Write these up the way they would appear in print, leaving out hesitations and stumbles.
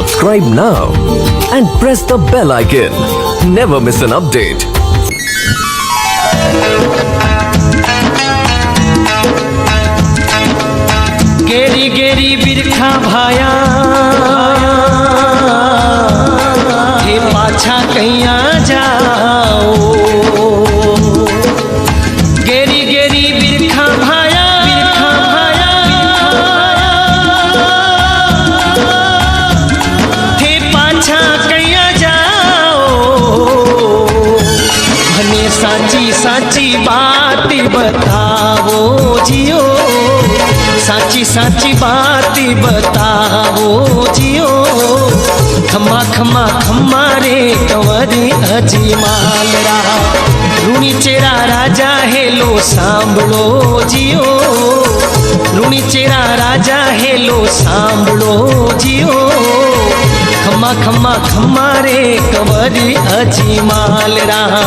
Subscribe now and press the bell icon. Never miss an update. गेरी गेरी बिरखा भाया हे पाछा कैया जाओ। गेरी गेरी बिरखा भाया हे पाछा कैया जाओ। भने साची साची बात बताओ जियो, साची साची बात बताओ जियो। खम्मा खम्मा खम्मा रे कंवरी अजमाल रहा। रूणी चेरा राजा हेलो सांभळो जियो, रूणी चेरा राजा हेलो सांभळो जियो। खम्मा खम्मा खम्मा रे कंवरी अजमाल रहा।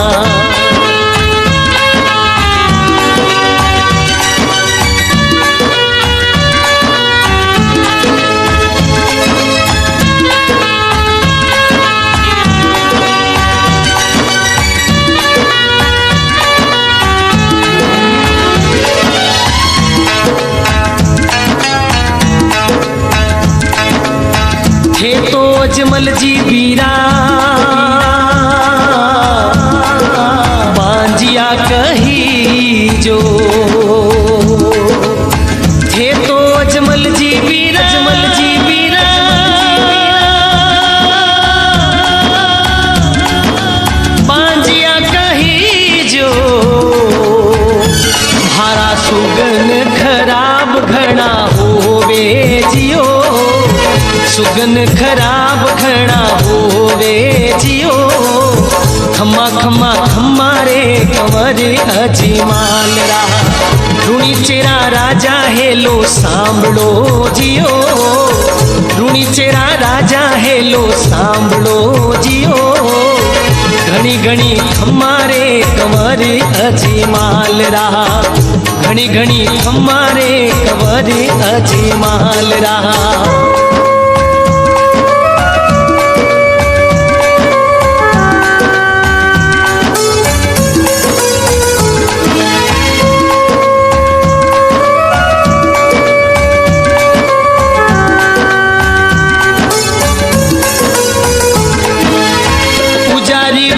थे तो अजमल जी बीरा बांजिया कही जो। थे तो अजमल जी बीरा, अजमल जी बीरा बांजिया कही जो। भारा सुगन खराब घना होवे जियो, सुगन खराब घना होवे जियो। खम्मा खम्मा खम्मा रे कंवरी अजमाल रहा। रूणी चेरा राजा हेलो सांभळो जियो, रूणी चेरा राजा हेलो सांभळो जियो। घणी घणी खम्मा रे कंवरी अजमाल रहा। घणी घणी खम्मा रे कंवरी अजमाल रहा।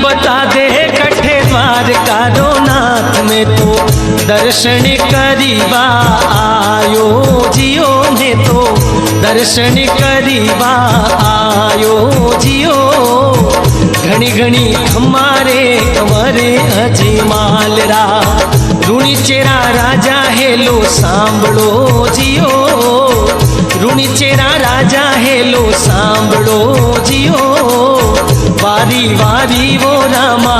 बता दे कठे द्वारका नाथ में तो दर्शन करीबा आयो जियो। में तो दर्शन करीबा आयो जियो। घणी घणी खम्मारे कंवरे अजमाल रहा। रूणी चेरा राजा हेलो सांभळो जियो, रूणी चेरा राजा हेलो सांभळो जियो। वारी वारी वो रामा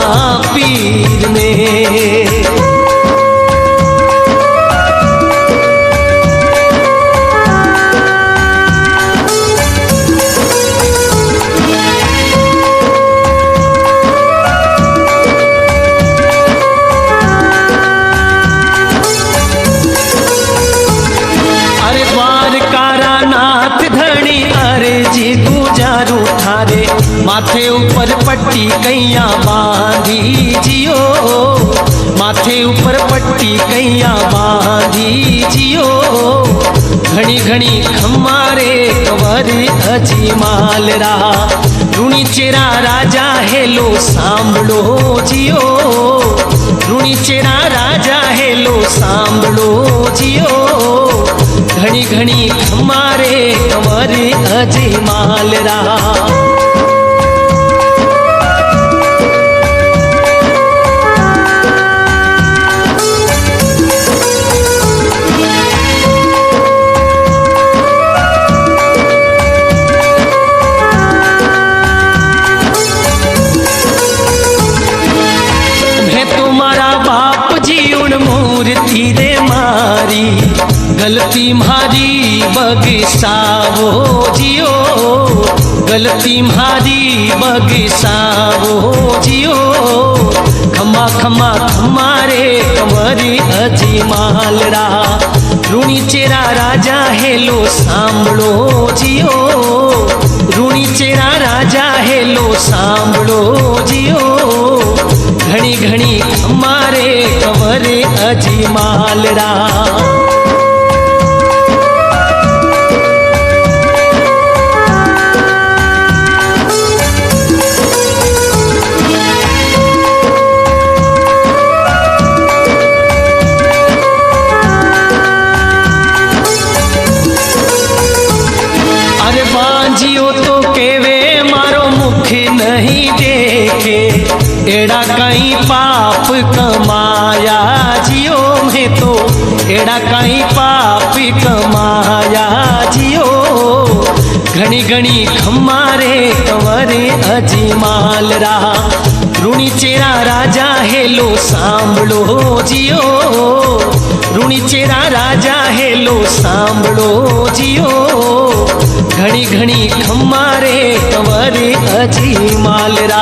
पीर में अरे द्वारकारा नाथ धनी अरे जी गुजारू थारे। माथे ऊपर पट्टी कैया बांधी जियो, माथे ऊपर पट्टी कैया बांधी जियो। घणी घणी खम्मारे कंवरी अजमाल रहा। रूणी चेरा राजा हेलो सांभळो जियो, रूणी चेरा राजा हेलो सांभळो जियो। घणी घणी खम्मारे कंवरी अजमाल रहा। मूर्ति रे मारी गलती मारी बगसावो जियो, गलती मारी बगसावो जियो। खम्मा खम्मा खम्मा रे कंवरी अजमाल रहा। रूणी चेरा राजा हेलो सांभळो जियो, रूणी सांभळो जियो घणी घणी हमारे कंवरे अजमालरा जियो तो केवे मारो मुख नहीं देखे एड़ा कहीं पाप कमाया जियो में तो एड़ा कहीं पाप कमाया जियो घनी घनी खमारे कंवरे अजमालरा ऋणी चेरा राजा हेलो सांभळो जियो ऋणी चेरा राजा हेलो सांभळो जियो घणी घणी खमारे कंवरे अजमालरा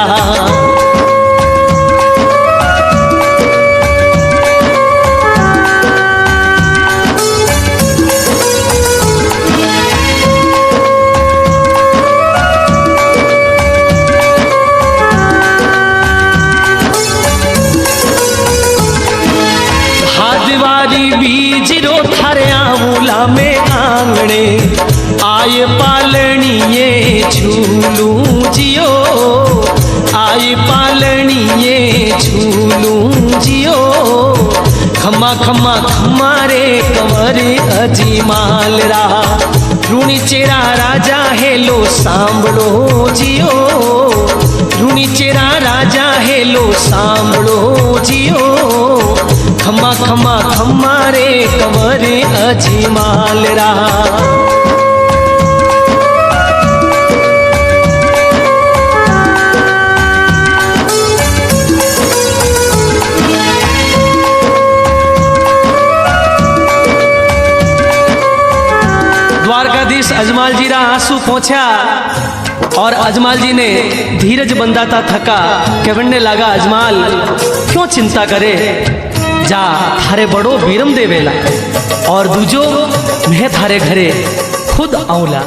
हादवारी बीज रो थारे आंवला में आंगणे आय पालणीए झूलू जियो आय पालणीए झूलू जियो खमा खमा खमारे कंवरे अजमालरा ऋणी चेरा राजा हेलो सांभळो जियो ऋणी चेरा राजा हेलो सांभळो जियो खमा खमा खमारे कंवरे अजमालरा द्वारकाधीश अजमाल जी रा आंसू पहुंचा और अजमाल जी ने धीरज बंधाता थका कहने लगा अजमाल क्यों चिंता करे जा थारे बड़ो बीरम देवेला और दूजो मैं थारे घरे खुद आऊला।